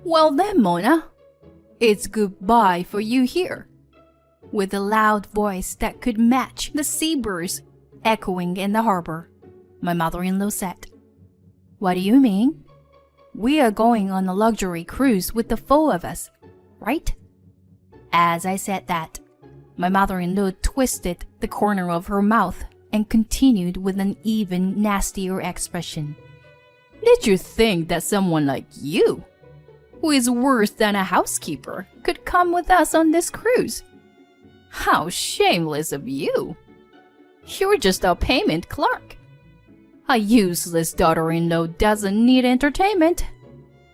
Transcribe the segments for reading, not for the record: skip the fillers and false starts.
Well then, Mona, it's goodbye for you here. With a loud voice that could match the seabirds echoing in the harbor, my mother-in-law said. What do you mean? We are going on a luxury cruise with the four of us, right? As I said that, my mother-in-law twisted the corner of her mouth and continued with an even nastier expression. Did you think that someone like you, who is worse than a housekeeper, could come with us on this cruise? How shameless of you! You're just a payment clerk. A useless daughter-in-law doesn't need entertainment,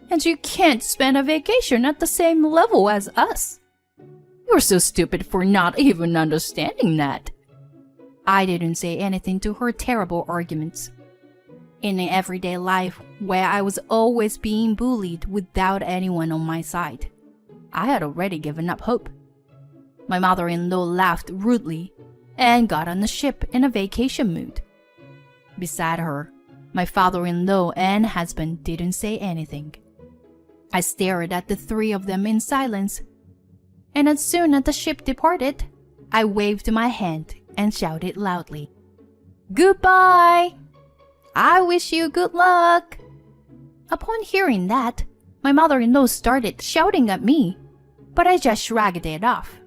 and you can't spend a vacation at the same level as us. You're so stupid for not even understanding that. I didn't say anything to her terrible arguments. In an everyday life where I was always being bullied without anyone on my side, I had already given up hope. My mother-in-law laughed rudely and got on the ship in a vacation mood. Beside her, my father-in-law and husband didn't say anything. I stared at the three of them in silence, and as soon as the ship departed, I waved my hand and shouted loudly, "Goodbye! I wish you good luck!" Upon hearing that, my mother-in-law started shouting at me, but I just shrugged it off.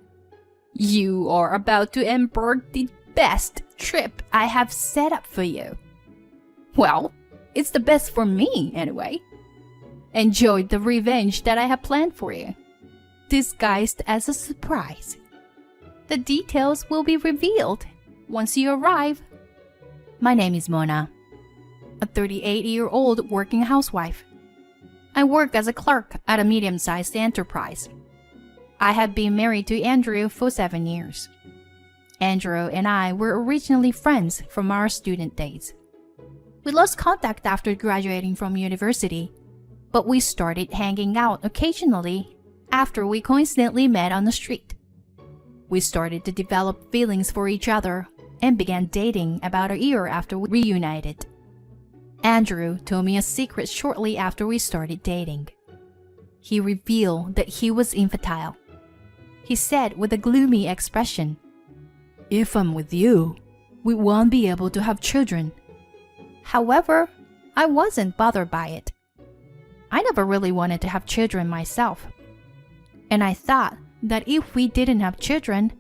You are about to embark the best trip I have set up for you. Well, it's the best for me anyway. Enjoy the revenge that I have planned for you, disguised as a surprise. The details will be revealed once you arrive. My name is Mona, a 38-year-old working housewife. I work as a clerk at a medium-sized enterprise. I have been married to Andrew for 7 years. Andrew and I were originally friends from our student days. We lost contact after graduating from university, but we started hanging out occasionally after we coincidentally met on the street. We started to develop feelings for each other and began dating about a year after we reunited. Andrew told me a secret shortly after we started dating. He revealed that he was infertile. He said with a gloomy expression, "If I'm with you, we won't be able to have children." However, I wasn't bothered by it. I never really wanted to have children myself. And I thought that if we didn't have children,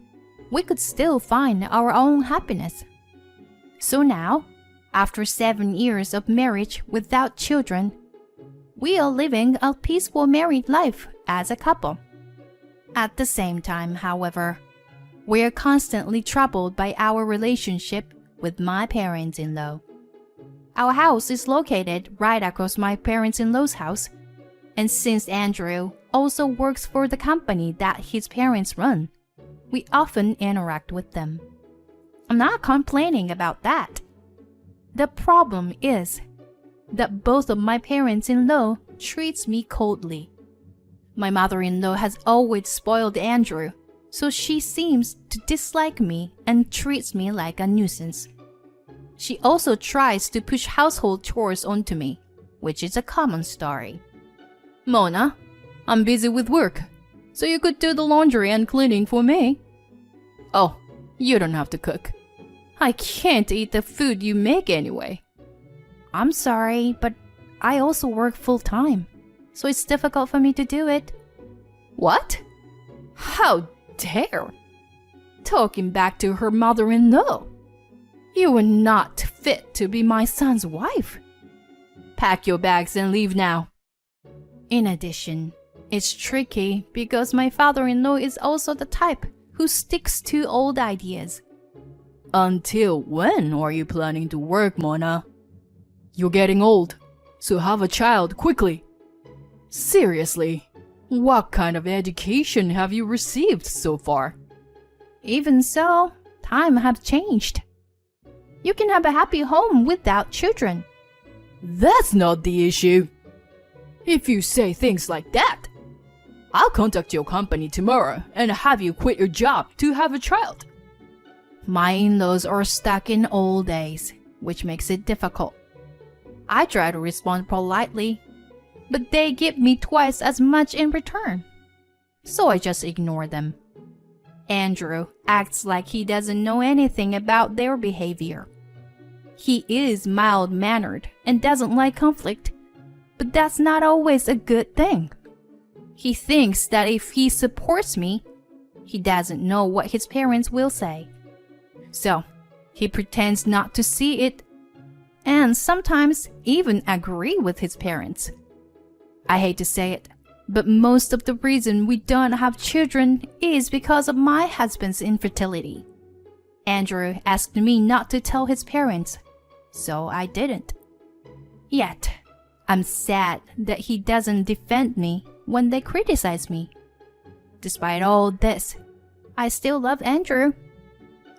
we could still find our own happiness. So now, after 7 years of marriage without children, we are living a peaceful married life as a couple. At the same time, however, we are constantly troubled by our relationship with my parents-in-law. Our house is located right across my parents-in-law's house, and since Andrew also works for the company that his parents run, we often interact with them. I'm not complaining about that. The problem is that both of my parents-in-law treats me coldly. My mother-in-law has always spoiled Andrew, so she seems to dislike me and treats me like a nuisance. She also tries to push household chores onto me, which is a common story. Mona, I'm busy with work, so you could do the laundry and cleaning for me. Oh, you don't have to cook. I can't eat the food you make anyway. I'm sorry, but I also work full-time, so it's difficult for me to do it. What? How dare! Talking back to her mother-in-law. You are not fit to be my son's wife. Pack your bags and leave now. In addition, it's tricky because my father-in-law is also the type who sticks to old ideas. Until when are you planning to work, Mona? You're getting old, so have a child quickly. Seriously, what kind of education have you received so far? Even so, times have changed. You can have a happy home without children. That's not the issue. If you say things like that, I'll contact your company tomorrow and have you quit your job to have a child. My in-laws are stuck in old days, which makes it difficult. I try to respond politely, but they give me twice as much in return. So I just ignore them. Andrew acts like he doesn't know anything about their behavior. He is mild-mannered and doesn't like conflict, but that's not always a good thing. He thinks that if he supports me, he doesn't know what his parents will say. So, he pretends not to see it, and sometimes even agree with his parents. I hate to say it, but most of the reason we don't have children is because of my husband's infertility. Andrew asked me not to tell his parents, so I didn't. Yet, I'm sad that he doesn't defend me when they criticize me. Despite all this, I still love Andrew.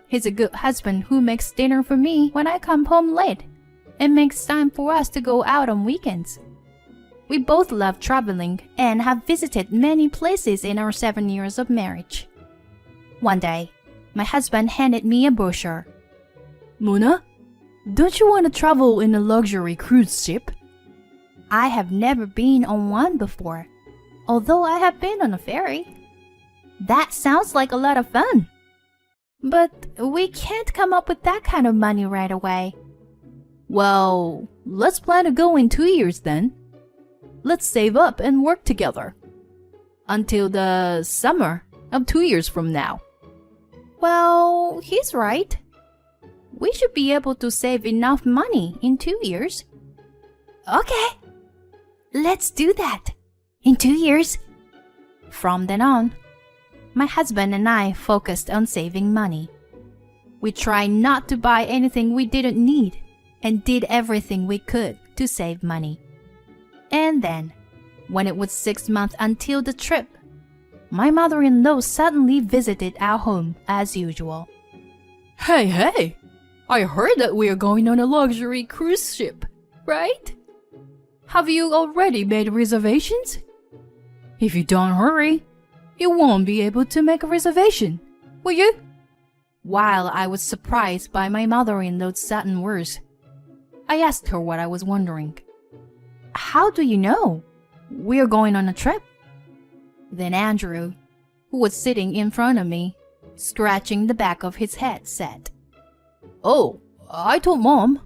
He's a good husband who makes dinner for me when I come home late and makes time for us to go out on weekends. We both love traveling and have visited many places in our 7 years of marriage. One day, my husband handed me a brochure. "Mona, don't you want to travel in a luxury cruise ship?" I have never been on one before, although I have been on a ferry. That sounds like a lot of fun. But we can't come up with that kind of money right away. Well, let's plan to go in 2 years then. Let's save up and work together. Until the summer of 2 years from now. Well, he's right. We should be able to save enough money in 2 years. Okay, let's do that. In 2 years. From then on, my husband and I focused on saving money. We tried not to buy anything we didn't need and did everything we could to save money. And then, when it was 6 months until the trip, my mother-in-law suddenly visited our home as usual. Hey, I heard that we are going on a luxury cruise ship, right? Have you already made reservations? If you don't hurry, you won't be able to make a reservation, will you? While I was surprised by my mother-in-law's sudden words, I asked her what I was wondering. How do you know? We're going on a trip. Then Andrew, who was sitting in front of me, scratching the back of his head, said, "Oh, I told Mom.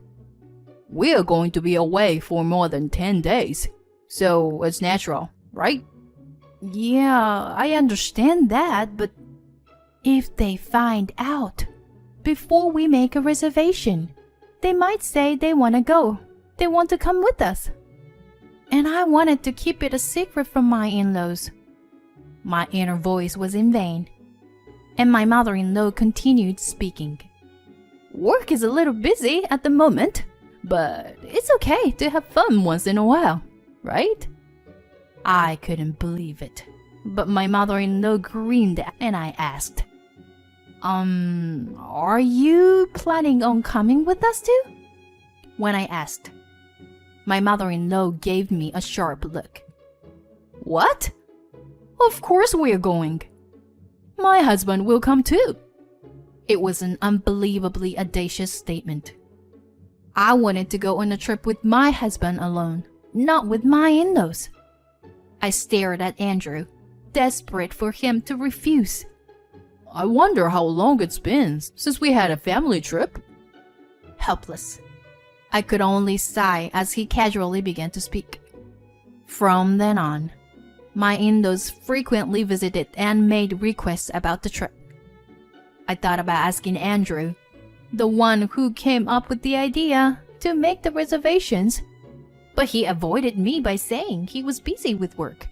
We're going to be away for more than 10 days, so it's natural, right?" Yeah, I understand that, but if they find out before we make a reservation, they might say they want to go. They want to come with us. And I wanted to keep it a secret from my in-laws. My inner voice was in vain, and my mother-in-law continued speaking. Work is a little busy at the moment, but it's okay to have fun once in a while, right? I couldn't believe it, but my mother-in-law grinned and I asked, are you planning on coming with us too? When I asked, my mother-in-law gave me a sharp look. What? Of course we're going. My husband will come too. It was an unbelievably audacious statement. I wanted to go on a trip with my husband alone, not with my in-laws. I stared at Andrew, desperate for him to refuse. I wonder how long it's been since we had a family trip. Helpless. I could only sigh as he casually began to speak. From then on, my in-laws frequently visited and made requests about the trip. I thought about asking Andrew, the one who came up with the idea, to make the reservations, but he avoided me by saying he was busy with work.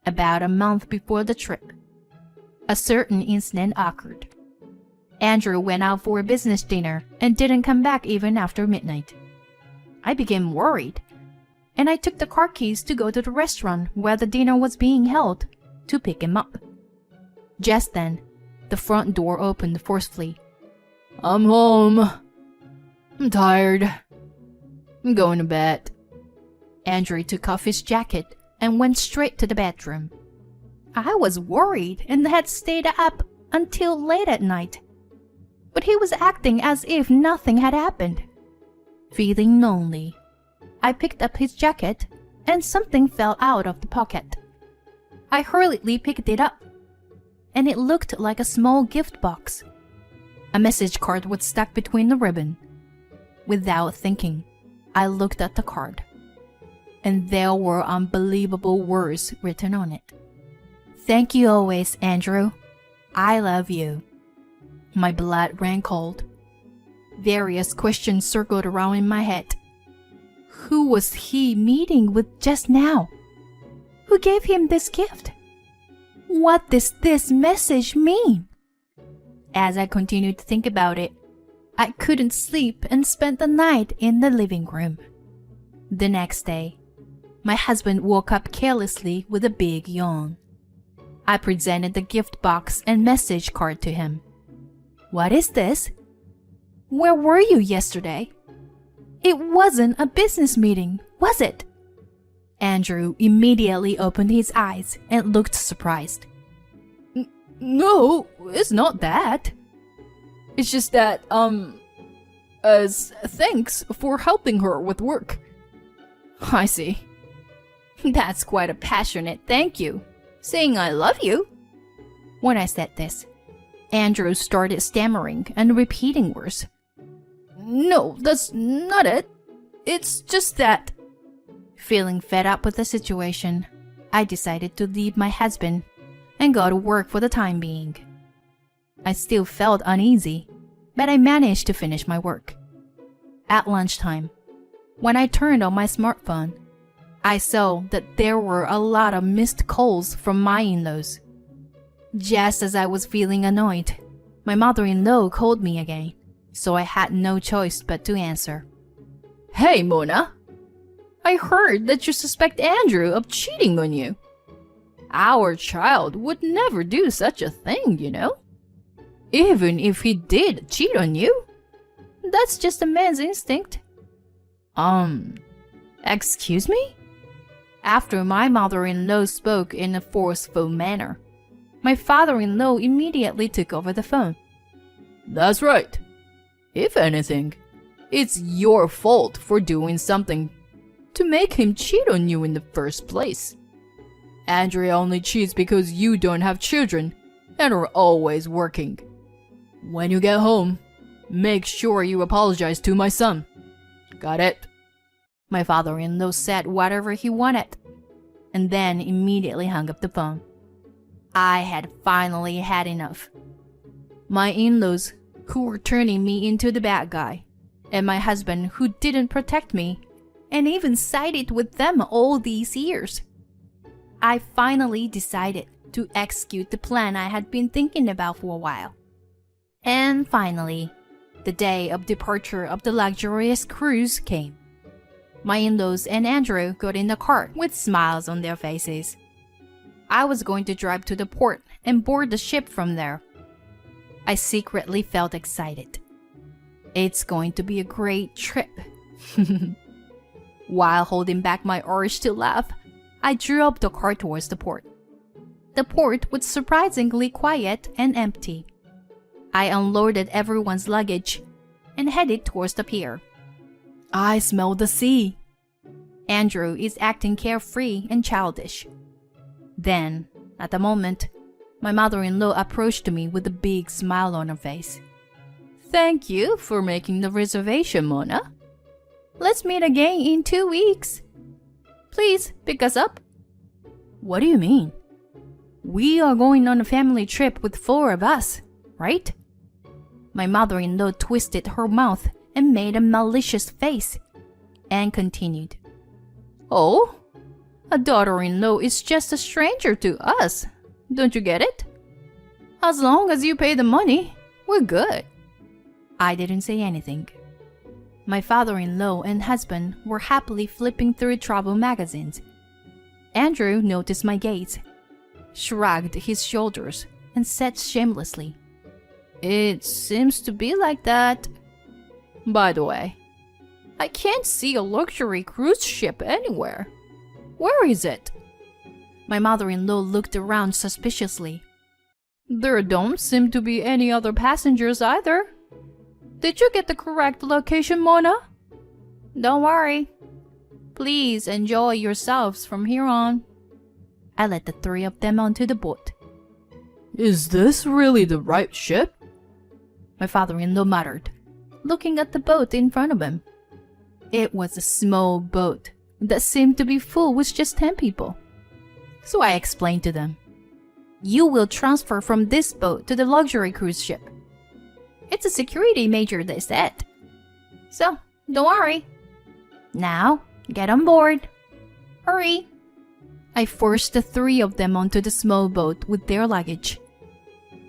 About a month before the trip, a certain incident occurred. Andrew went out for a business dinner and didn't come back even after midnight. I became worried, and I took the car keys to go to the restaurant where the dinner was being held to pick him up. Just then, the front door opened forcefully. I'm home. I'm tired. I'm going to bed. Andrew took off his jacket and went straight to the bedroom. I was worried and had stayed up until late at night. But he was acting as if nothing had happened. Feeling lonely, I picked up his jacket and something fell out of the pocket. I hurriedly picked it up, and it looked like a small gift box. A message card was stuck between the ribbon. Without thinking, I looked at the card, and there were unbelievable words written on it. "Thank you always, Andrew. I love you." My blood ran cold. Various questions circled around in my head. Who was he meeting with just now? Who gave him this gift? What does this message mean? As I continued to think about it, I couldn't sleep and spent the night in the living room. The next day, my husband woke up carelessly with a big yawn. I presented the gift box and message card to him. "What is this? Where were you yesterday? It wasn't a business meeting, was it?" Andrew immediately opened his eyes and looked surprised. No, it's not that. It's just that, as thanks for helping her with work." "I see. That's quite a passionate thank you, saying I love you." When I said this, Andrew started stammering and repeating words. "No, that's not it. It's just that..." Feeling fed up with the situation, I decided to leave my husband and go to work for the time being. I still felt uneasy, but I managed to finish my work. At lunchtime, when I turned on my smartphone, I saw that there were a lot of missed calls from my in-laws. Just as I was feeling annoyed, my mother-in-law called me again, so I had no choice but to answer. "Hey, Mona. I heard that you suspect Andrew of cheating on you. Our child would never do such a thing, you know. Even if he did cheat on you, that's just a man's instinct." Excuse me? After my mother-in-law spoke in a forceful manner, my father-in-law immediately took over the phone. "That's right. If anything, it's your fault for doing something to make him cheat on you in the first place. Andrea only cheats because you don't have children and are always working. When you get home, make sure you apologize to my son. Got it?" My father-in-law said whatever he wanted, and then immediately hung up the phone. I had finally had enough. My in-laws, who were turning me into the bad guy, and my husband, who didn't protect me, and even sided with them all these years. I finally decided to execute the plan I had been thinking about for a while. And finally, the day of departure of the luxurious cruise came. My in-laws and Andrew got in the car with smiles on their faces. I was going to drive to the port and board the ship from there. I secretly felt excited. It's going to be a great trip. While holding back my urge to laugh, I drew up the car towards the port. The port was surprisingly quiet and empty. I unloaded everyone's luggage and headed towards the pier. I smell the sea. Andrew is acting carefree and childish. Then, at the moment, my mother-in-law approached me with a big smile on her face. "Thank you for making the reservation, Mona. Let's meet again in 2 weeks. Please pick us up." "What do you mean? We are going on a family trip with 4 of us, right?" My mother-in-law twisted her mouth and made a malicious face, and continued. "Oh, a daughter-in-law is just a stranger to us. Don't you get it? As long as you pay the money, we're good." I didn't say anything. My father-in-law and husband were happily flipping through travel magazines. Andrew noticed my gaze, shrugged his shoulders, and said shamelessly, "It seems to be like that. By the way, I can't see a luxury cruise ship anywhere. Where is it?" My mother-in-law looked around suspiciously. "There don't seem to be any other passengers either. Did you get the correct location, Mona?" "Don't worry. Please enjoy yourselves from here on. I led the three of them onto the boat. Is this really the right ship? My father-in-law muttered, looking at the boat in front of him. It was a small boat that seemed to be full with just 10 people. So I explained to them. You will transfer from this boat to the luxury cruise ship. It's a security major, they said. So, don't worry. Now, get on board. Hurry. I forced the three of them onto the small boat with their luggage.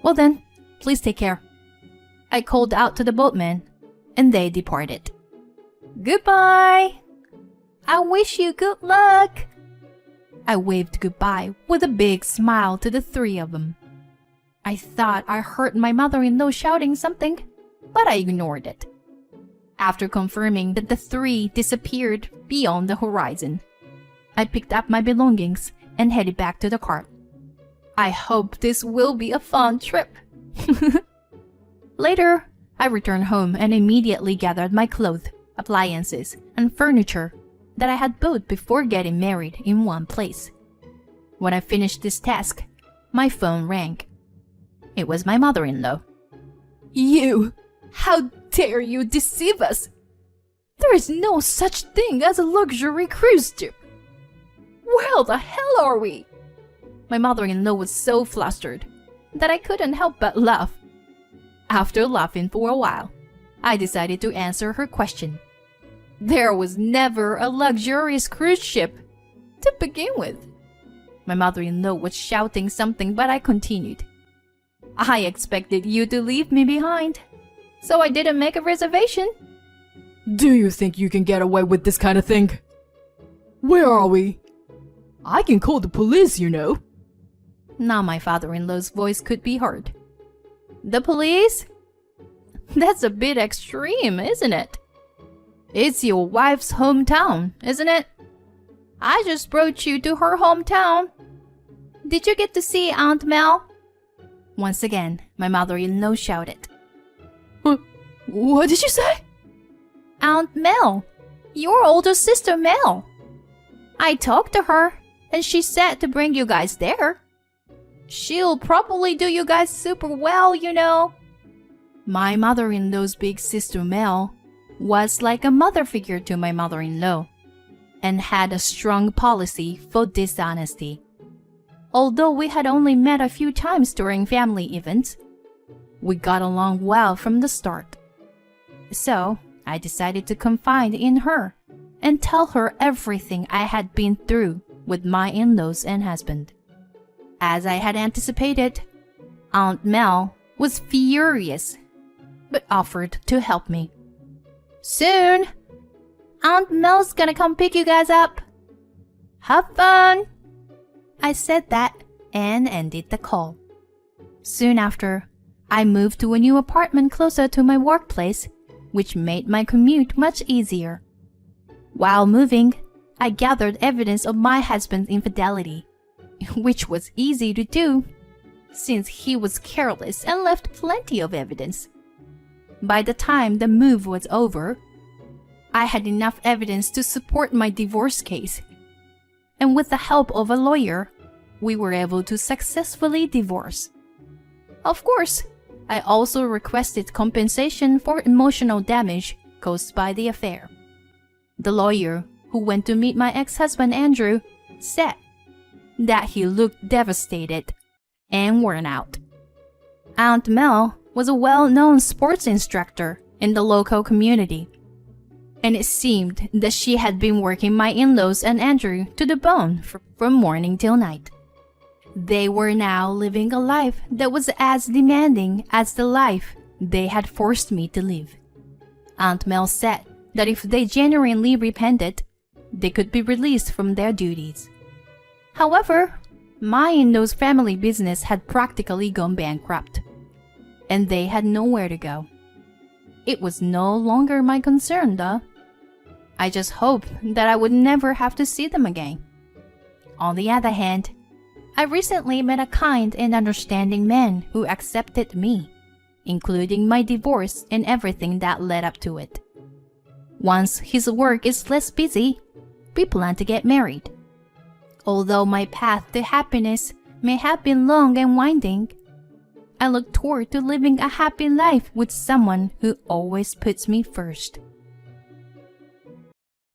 Well then, please take care. I called out to the boatmen, and they departed. Goodbye. I wish you good luck. I waved goodbye with a big smile to the three of them. I thought I heard my mother-in-law shouting something, but I ignored it. After confirming that the three disappeared beyond the horizon, I picked up my belongings and headed back to the car. I hope this will be a fun trip. Later, I returned home and immediately gathered my clothes, appliances, and furniture that I had bought before getting married in one place. When I finished this task, my phone rang. It was my mother-in-law. You! How dare you deceive us? There is no such thing as a luxury cruise ship. Where the hell are we? My mother-in-law was so flustered that I couldn't help but laugh. After laughing for a while, I decided to answer her question. There was never a luxurious cruise ship to begin with. My mother-in-law was shouting something, but I continued. I expected you to leave me behind, so I didn't make a reservation. Do you think you can get away with this kind of thing? Where are we? I can call the police, you know. Now my father-in-law's voice could be heard. The police? That's a bit extreme, isn't it? It's your wife's hometown, isn't it? I just brought you to her hometown. Did you get to see Aunt Mel? Once again, my mother-in-law shouted. What did you say? Aunt Mel, your older sister Mel. I talked to her, and she said to bring you guys there. She'll probably do you guys super well, you know. My mother-in-law's big sister Mel was like a mother figure to my mother-in-law and had a strong policy for dishonesty. Although we had only met a few times during family events, we got along well from the start. So, I decided to confide in her and tell her everything I had been through with my in-laws and husband. As I had anticipated, Aunt Mel was furious, but offered to help me. Soon, Aunt Mel's gonna come pick you guys up. Have fun! I said that and ended the call. Soon after, I moved to a new apartment closer to my workplace, which made my commute much easier. While moving, I gathered evidence of my husband's infidelity, which was easy to do, since he was careless and left plenty of evidence. By the time the move was over, I had enough evidence to support my divorce case, and with the help of a lawyer, we were able to successfully divorce. Of course, I also requested compensation for emotional damage caused by the affair. The lawyer, who went to meet my ex-husband Andrew, said that he looked devastated and worn out. Aunt Mel was a well-known sports instructor in the local community, and it seemed that she had been working my in-laws and Andrew to the bone from morning till night. They were now living a life that was as demanding as the life they had forced me to live. Aunt Mel said that if they genuinely repented, they could be released from their duties. However, my in-laws' family business had practically gone bankrupt, and they had nowhere to go. It was no longer my concern, though. I just hoped that I would never have to see them again. On the other hand, I recently met a kind and understanding man who accepted me, including my divorce and everything that led up to it. Once his work is less busy, we plan to get married. Although my path to happiness may have been long and winding, I look toward to living a happy life with someone who always puts me first.